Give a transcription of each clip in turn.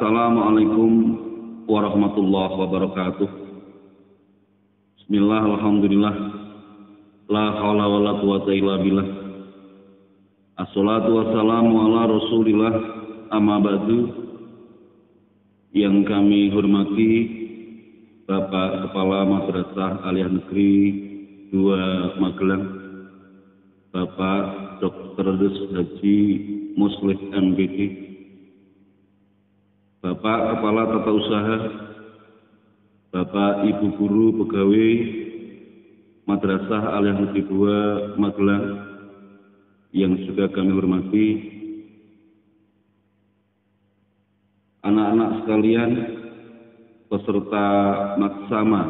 Assalamualaikum warahmatullahi wabarakatuh. Bismillah, alhamdulillah, la haula wa la quwata illa billah. Assalatu wassalamu ala rasulillah, amma ba'du. Yang kami hormati Bapak Kepala Madrasah Aliyah Negeri 2 Magelang, Bapak Dr. Haji Muslih MPD, Bapak Kepala Tata Usaha, Bapak Ibu Guru Pegawai Madrasah Aliyah Negeri 2 Magelang yang juga kami hormati, anak-anak sekalian, peserta Maksama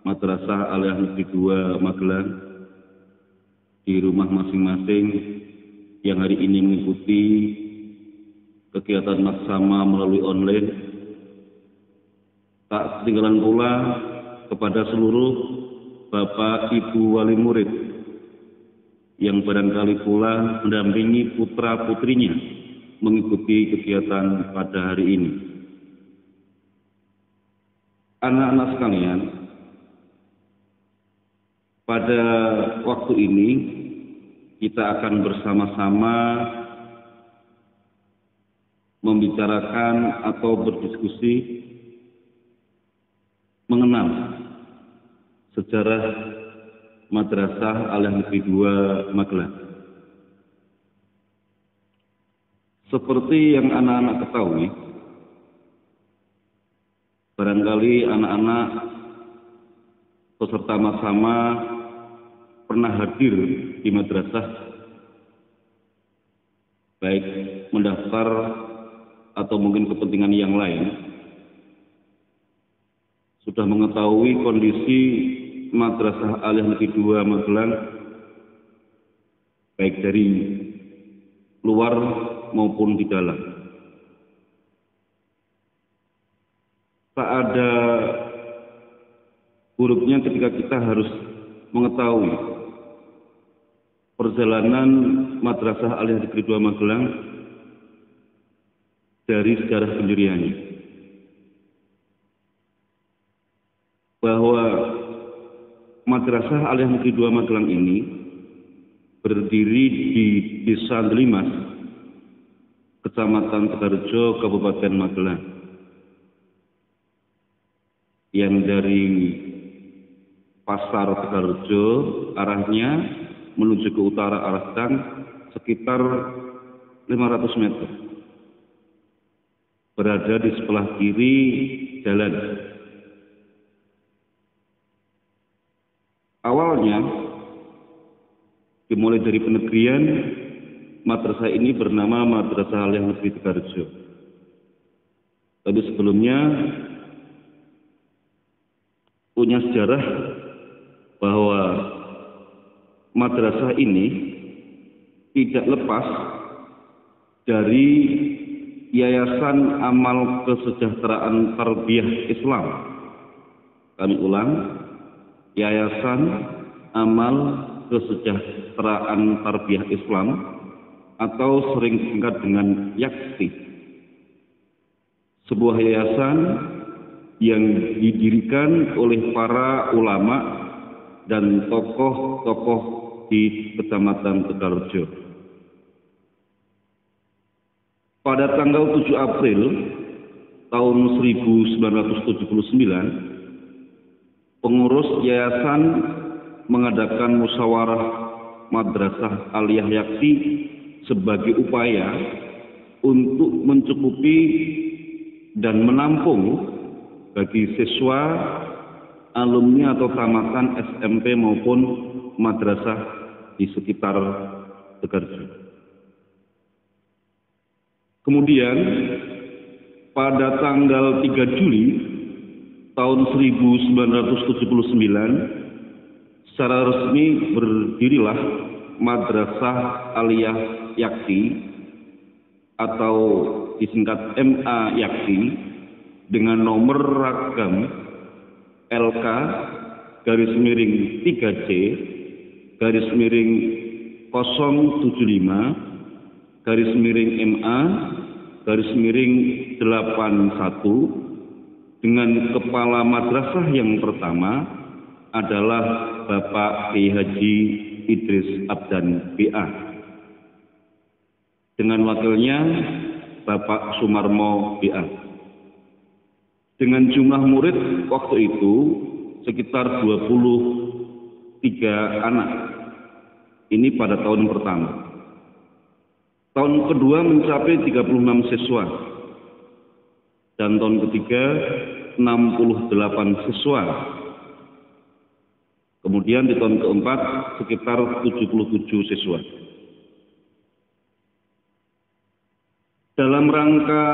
Madrasah Aliyah Negeri 2 Magelang di rumah masing-masing yang hari ini mengikuti kegiatan Maksama melalui online. Tak ketinggalan pula kepada seluruh Bapak Ibu Wali Murid yang barangkali pula mendampingi putra-putrinya mengikuti kegiatan pada hari ini. Anak-anak sekalian, pada waktu ini kita akan bersama-sama membicarakan atau berdiskusi mengenal sejarah Madrasah Aliyah Negeri 2 Magelang. Seperti yang anak-anak ketahui, barangkali anak-anak peserta Maksama pernah hadir di madrasah, baik mendaftar atau mungkin kepentingan yang lain, sudah mengetahui kondisi Madrasah Aliyah Negeri 2 Magelang, baik dari luar maupun di dalam. Tak ada buruknya ketika kita harus mengetahui perjalanan Madrasah Aliyah Negeri 2 Magelang dari sejarah pendiriannya, bahwa Madrasah Aliyah Negeri 2 Magelang ini berdiri di Desa Delimas, Kecamatan Tegalrejo, Kabupaten Magelang, yang dari Pasar Tegalrejo arahnya menuju ke utara arah Dang sekitar 500 meter, berada di sebelah kiri jalan. Awalnya dimulai dari penegrian, madrasah ini bernama Madrasah Aliyah Negeri Tegalrejo. Tapi sebelumnya punya sejarah bahwa madrasah ini tidak lepas dari Yayasan Amal Kesejahteraan Tarbiyah Islam. Kami ulang, Yayasan Amal Kesejahteraan Tarbiyah Islam, atau sering disingkat dengan YAKTI. Sebuah yayasan yang didirikan oleh para ulama dan tokoh-tokoh di Kecamatan Tegalrejo. Pada tanggal 7 April tahun 1979, pengurus yayasan mengadakan musyawarah Madrasah Aliyah Yakti sebagai upaya untuk mencukupi dan menampung bagi siswa, alumni atau tamatan SMP maupun madrasah di sekitar Tegalrejo. Kemudian pada tanggal 3 Juli tahun 1979 secara resmi berdirilah Madrasah Aliyah Yakti atau disingkat MA Yakti dengan nomor ragam LK garis miring 3C garis miring 075 garis miring MA garis miring dengan kepala madrasah yang pertama adalah Bapak Kiai Haji Idris Abdan BA. Dengan wakilnya Bapak Sumarmo BA. Dengan jumlah murid waktu itu sekitar 23 anak. Ini pada tahun pertama. Tahun kedua mencapai 36 siswa. Dan tahun ketiga 68 siswa. Kemudian di tahun keempat sekitar 77 siswa. Dalam rangka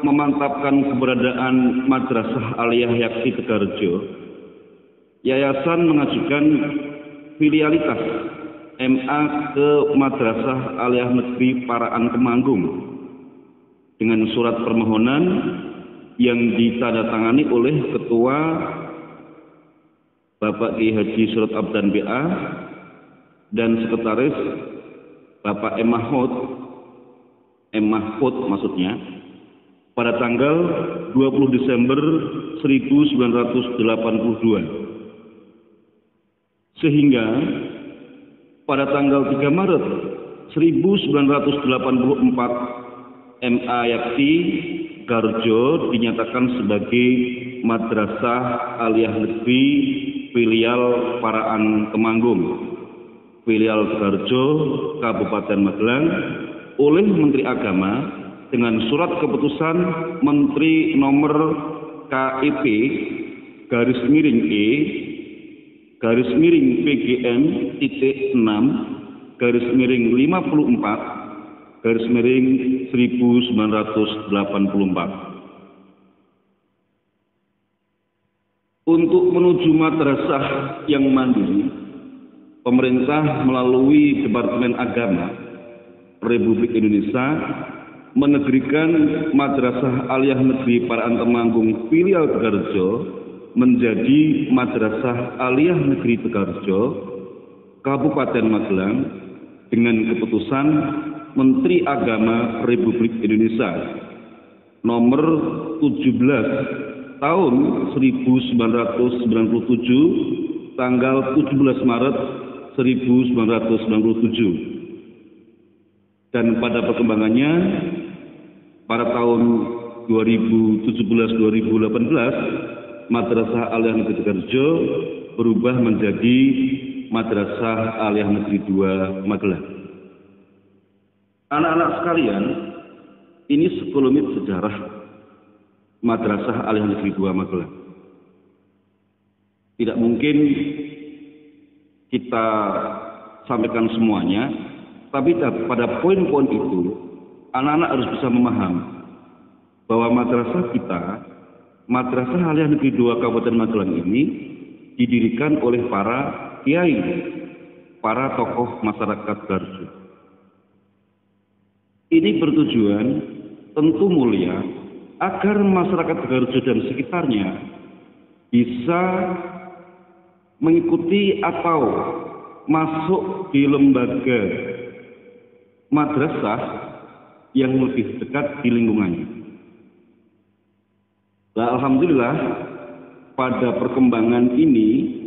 memantapkan keberadaan Madrasah Aliyah Yaksi Tegarjo, Yayasan mengajukan filialitas MA ke Madrasah Aliyah Negeri Paraan Temanggung dengan surat permohonan yang ditandatangani oleh Ketua Bapak Kiai Haji Surut Abdan BA dan Sekretaris Bapak M. Mahfud maksudnya, pada tanggal 20 Desember 1982. Sehingga pada tanggal 3 Maret 1984 MA Yaksi Garjo dinyatakan sebagai Madrasah Aliyah Negeri Filial Paraan Temanggung, Filial Garjo, Kabupaten Magelang oleh Menteri Agama dengan surat keputusan Menteri Nomor KIP garis miring E garis miring PGM titik 6 garis miring 54 garis miring 1984. Untuk menuju madrasah yang mandiri, pemerintah melalui Departemen Agama Republik Indonesia menegrikan Madrasah Aliyah Negeri Paraan Temanggung Filial Tegarjo menjadi Madrasah Aliyah Negeri Tegarjo, Kabupaten Magelang dengan keputusan Menteri Agama Republik Indonesia nomor 17 tahun 1997 tanggal 17 Maret 1997. Dan pada perkembangannya pada tahun 2017-2018 Madrasah Aliyah Negeri Tegarjo berubah menjadi Madrasah Aliyah Negeri 2 Magelang. Anak-anak sekalian, ini sekelumit sejarah Madrasah Aliyah Negeri 2 Magelang. Tidak mungkin kita sampaikan semuanya, tapi pada poin-poin itu, anak-anak harus bisa memahami bahwa madrasah kita, Madrasah Aliyah Negeri 2 Kabupaten Magelang ini didirikan oleh para kiai, para tokoh masyarakat Garjo. Ini bertujuan tentu mulia agar masyarakat Garjo dan sekitarnya bisa mengikuti atau masuk di lembaga madrasah yang lebih dekat di lingkungannya. Nah, alhamdulillah pada perkembangan ini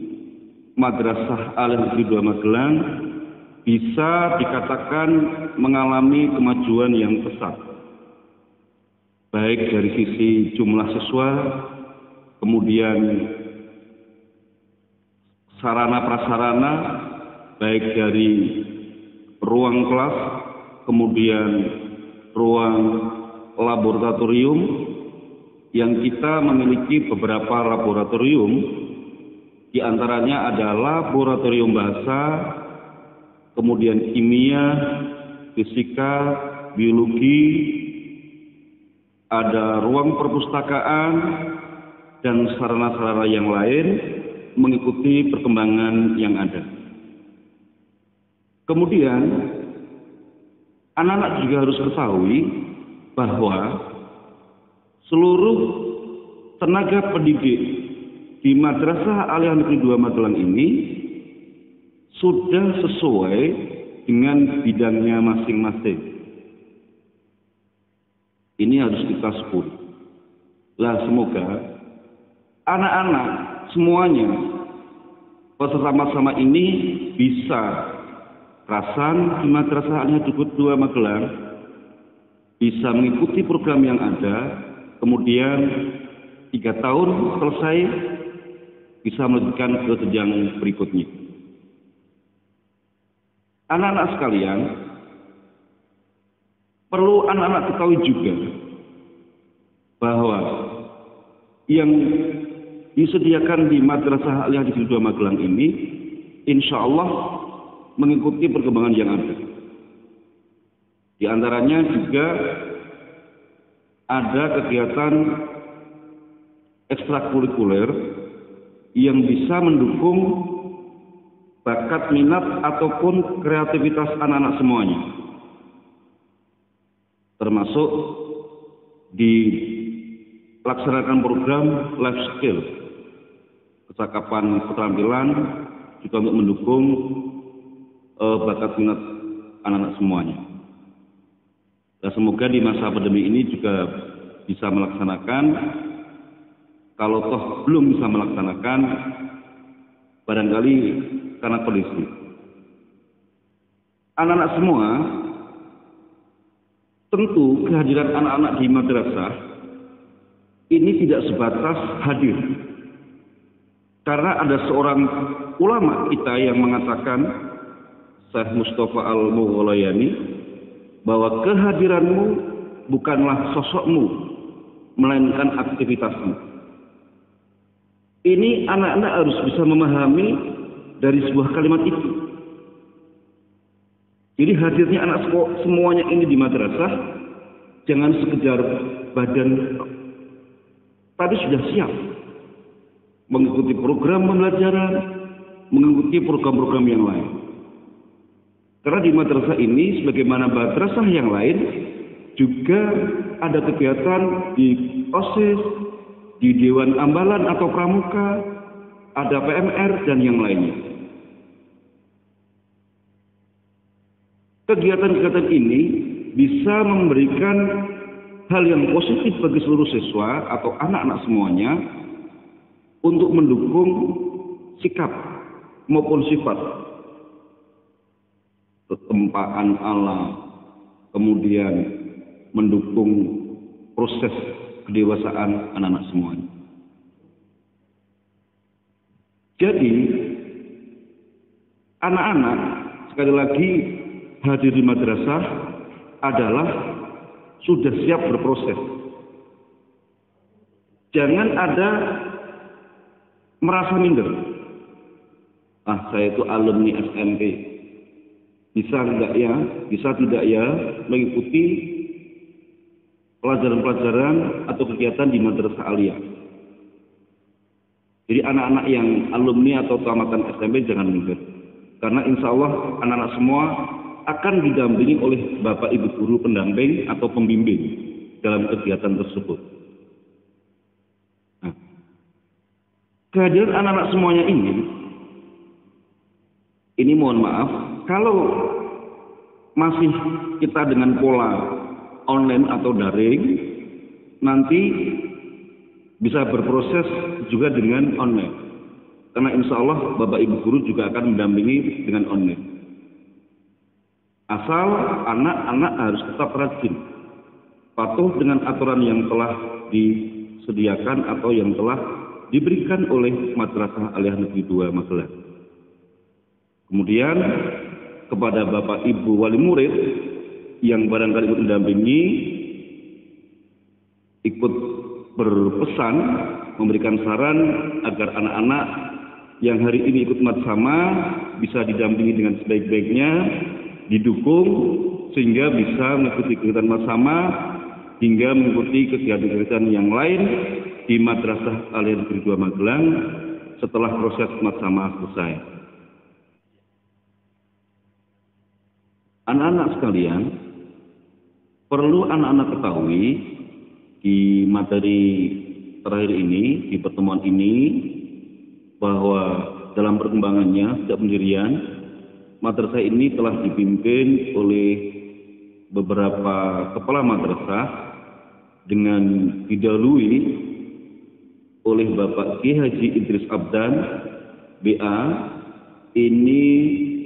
Madrasah Aliyah Negeri 2 Magelang bisa dikatakan mengalami kemajuan yang pesat, baik dari sisi jumlah siswa, kemudian sarana prasarana, baik dari ruang kelas, kemudian ruang laboratorium, yang kita memiliki beberapa laboratorium, di antaranya ada laboratorium bahasa, kemudian kimia, fisika, biologi, ada ruang perpustakaan, dan sarana-sarana yang lain mengikuti perkembangan yang ada. Kemudian, anak-anak juga harus ketahui bahwa seluruh tenaga pendidik di Madrasah Aliyah Negeri 2 Magelang ini sudah sesuai dengan bidangnya masing-masing. Ini harus kita sebut. Lah semoga anak-anak semuanya peserta sama ini bisa rasan di Madrasah Al-Hadid 2 Magelang, bisa mengikuti program yang ada, kemudian 3 tahun selesai bisa melanjutkan ke jenjang berikutnya. Anak-anak sekalian, perlu anak-anak ketahui juga bahwa yang disediakan di Madrasah Al-Hadid 2 Magelang ini insya Allah mengikuti perkembangan yang ada. Di antaranya juga ada kegiatan ekstrakurikuler yang bisa mendukung bakat, minat, ataupun kreativitas anak-anak semuanya. Termasuk dilaksanakan program life skill, kecakapan keterampilan, juga untuk mendukung bakat minat anak-anak semuanya. Dan semoga di masa pandemi ini juga bisa melaksanakan. Kalau toh belum bisa melaksanakan, barangkali karena kondisi. Anak-anak semua, tentu kehadiran anak-anak di madrasah ini tidak sebatas hadir. Karena ada seorang ulama kita yang mengatakan, Syekh Mustafa Al-Mughalayani, bahwa kehadiranmu bukanlah sosokmu, melainkan aktivitasmu. Ini anak-anak harus bisa memahami dari sebuah kalimat itu. Jadi hadirnya anak semuanya ini di madrasah jangan sekedar badan, tapi sudah siap mengikuti program pembelajaran, mengikuti program-program yang lain. Karena di madrasah ini sebagaimana madrasah yang lain juga ada kegiatan di OSIS, di Dewan Ambalan atau Pramuka, ada PMR dan yang lainnya. Kegiatan-kegiatan ini bisa memberikan hal yang positif bagi seluruh siswa atau anak-anak semuanya untuk mendukung sikap maupun sifat ketempaan alam, kemudian mendukung proses kedewasaan anak-anak semuanya. Jadi anak-anak sekali lagi hadir di madrasah adalah sudah siap berproses. Jangan ada merasa minder. Saya itu alumni SMP. Bisa enggak ya, bisa tidak ya mengikuti pelajaran-pelajaran atau kegiatan di madrasah aliyah. Jadi anak-anak yang alumni atau tamatan SMP jangan minder. Karena insya Allah anak-anak semua akan didampingi oleh Bapak Ibu guru pendamping atau pembimbing dalam kegiatan tersebut. Nah, kehadiran anak-anak semuanya ini mohon maaf, kalau masih kita dengan pola online atau daring, nanti bisa berproses juga dengan online. Karena insya Allah Bapak Ibu guru juga akan mendampingi dengan online. Asal anak-anak harus tetap rajin, patuh dengan aturan yang telah disediakan atau yang telah diberikan oleh Madrasah Al-Hadid 2 Magelang. Kemudian kepada Bapak Ibu wali murid yang barangkali ikut mendampingi, ikut berpesan, memberikan saran agar anak-anak yang hari ini ikut madrasah bisa didampingi dengan sebaik-baiknya, didukung sehingga bisa mengikuti kegiatan bersama hingga mengikuti kegiatan-kegiatan yang lain di Madrasah Al-Hadid 2 Magelang setelah proses bersama selesai. Anak-anak sekalian, perlu anak-anak ketahui di materi terakhir ini, di pertemuan ini, bahwa dalam perkembangannya sejak pendirian madrasah ini telah dipimpin oleh beberapa kepala madrasah dengan didahului oleh Bapak Kiai Haji Idris Abdan, BA, ini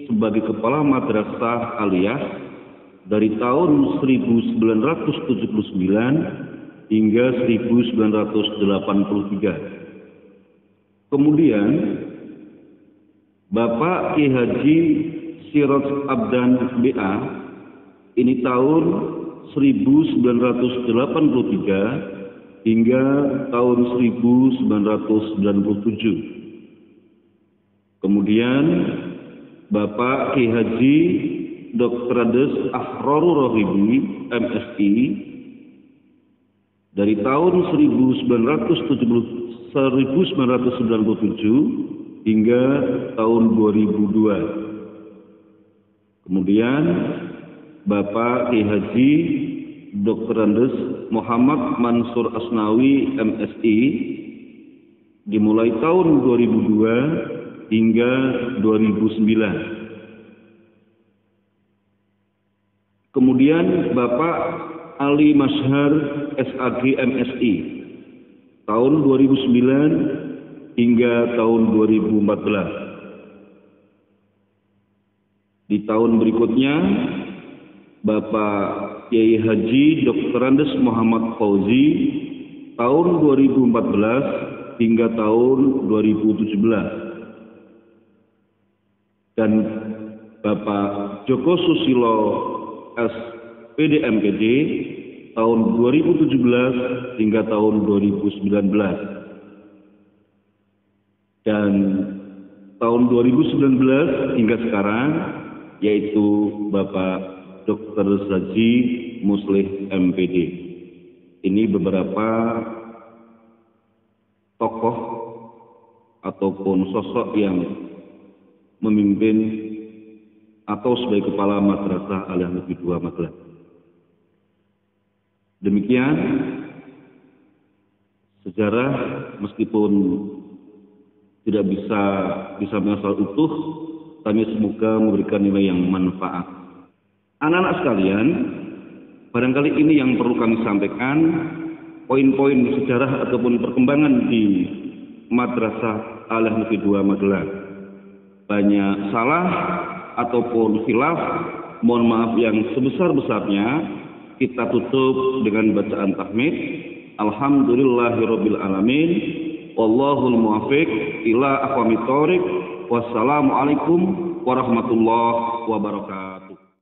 sebagai Kepala Madrasah Aliyah dari tahun 1979 hingga 1983. Kemudian Bapak Kiai Haji Siraj Abdan, BA, ini tahun 1983 hingga tahun 1997. Kemudian Bapak Kiai Haji Dr. Andes Akhrorur Rohibi, MSI, dari tahun 1997 hingga tahun 2002. Kemudian Bapak Kiai Haji Dr. Andes Muhammad Mansur Asnawi, MSI, dimulai tahun 2002 hingga 2009. Kemudian Bapak Ali Mashhar, SAG, MSI, tahun 2009 hingga tahun 2014. Di tahun berikutnya Bapak Kiai Haji Dr. Andes Muhammad Fauzi, tahun 2014 hingga tahun 2017. Dan Bapak Joko Susilo, SPD, MPD, tahun 2017 hingga tahun 2019. Dan tahun 2019 hingga sekarang, yaitu Bapak Dr. Zaji Muslih, MPD. Ini beberapa tokoh ataupun sosok yang memimpin atau sebagai Kepala Madrasah Aliyah Negeri 2 Magelang. Demikian sejarah, meskipun tidak bisa disampaikan utuh, tapi semoga memberikan nilai yang manfaat. Anak-anak sekalian, barangkali ini yang perlu kami sampaikan, poin-poin sejarah ataupun perkembangan di Madrasah Aliyah Negeri 2 Magelang. Banyak salah ataupun khilaf, mohon maaf yang sebesar-besarnya. Kita tutup dengan bacaan tahmid. Alhamdulillahirabbil alamin. Wallahul muwaffiq ila aqwamit thoriq. Wassalamualaikum warahmatullahi wabarakatuh.